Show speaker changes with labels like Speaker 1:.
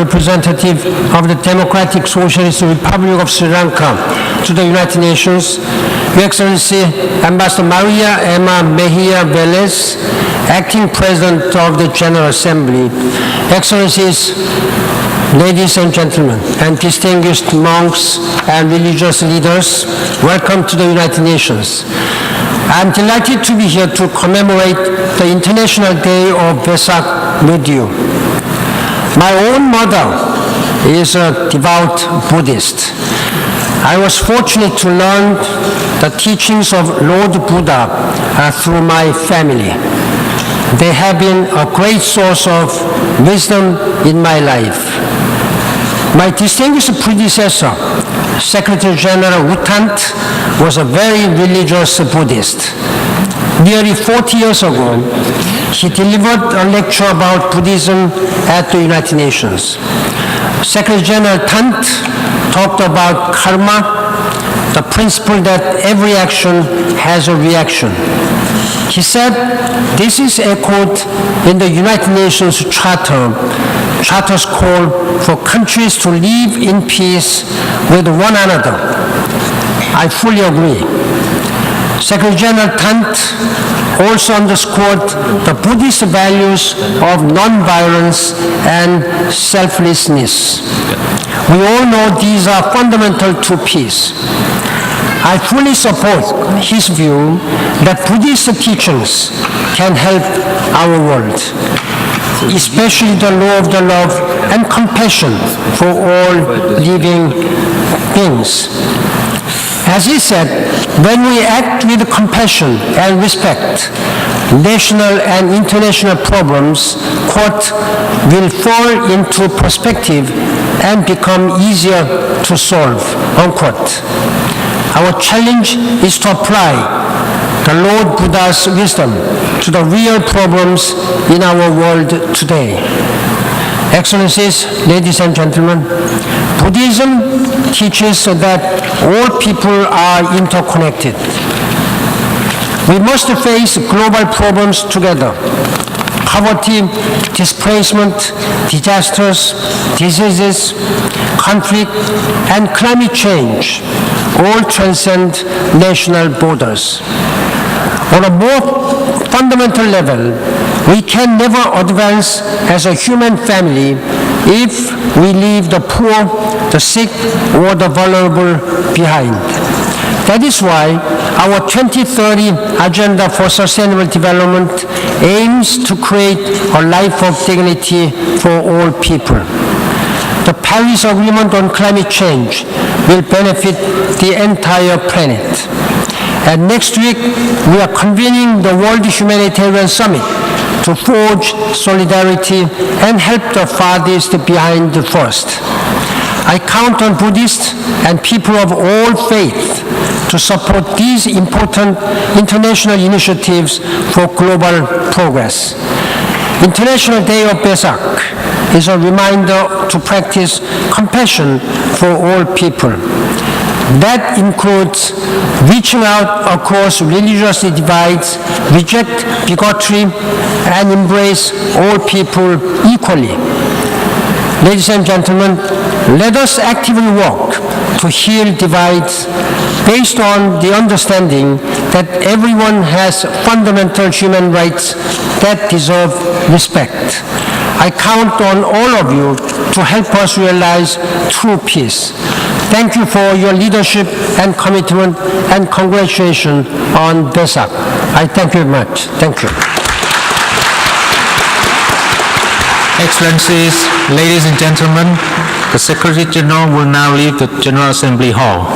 Speaker 1: representative of the Democratic Socialist Republic of Sri Lanka to the United Nations, Your Excellency Ambassador Maria Emma Mejia Velez, Acting President of the General Assembly, Excellencies, ladies and gentlemen, and distinguished monks and religious leaders, welcome to the United Nations. I am delighted to be here to commemorate the International Day of VESAK with you. My own mother is a devout Buddhist. I was fortunate to learn the teachings of Lord Buddha through my family. They have been a great source of wisdom in my life. My distinguished predecessor, Secretary General U Thant, was a very religious Buddhist. Nearly 40 years ago, he delivered a lecture about Buddhism at the United Nations. Secretary General Thant talked about karma, the principle that every action has a reaction. He said, this is echoed in the United Nations Charter's call for countries to live in peace with one another. I fully agree. Secretary General Thant also underscored the Buddhist values of non-violence and selflessness. We all know these are fundamental to peace. I fully support his view that Buddhist teachings can help our world, especially the law of the love and compassion for all living beings. As he said, when we act with compassion and respect, national and international problems, quote, will fall into perspective and become easier to solve, unquote. Our challenge is to apply the Lord Buddha's wisdom to the real problems in our world today. Excellencies, ladies and gentlemen, Buddhism teaches that all people are interconnected. We must face global problems together. Poverty, displacement, disasters, diseases, conflict, and climate change all transcend national borders. On a more fundamental level, we can never advance as a human family if we leave the poor, the sick, or the vulnerable behind. That is why our 2030 Agenda for Sustainable Development aims to create a life of dignity for all people. The Paris Agreement on climate change will benefit the entire planet. And next week, we are convening the World Humanitarian Summit to forge solidarity and help the farthest behind the first. I count on Buddhists and people of all faiths to support these important international initiatives for global progress. International Day of VESAK is a reminder to practice compassion for all people. That includes reaching out across religious divides, reject bigotry, and embrace all people equally. Ladies and gentlemen, let us actively work to heal divides based on the understanding that everyone has fundamental human rights that deserve respect. I count on all of you to help us realize true peace. Thank you for your leadership and commitment, and congratulations on VESAK. I thank you very much. Thank you.
Speaker 2: Excellencies, ladies and gentlemen, the Secretary General will now leave the General Assembly Hall.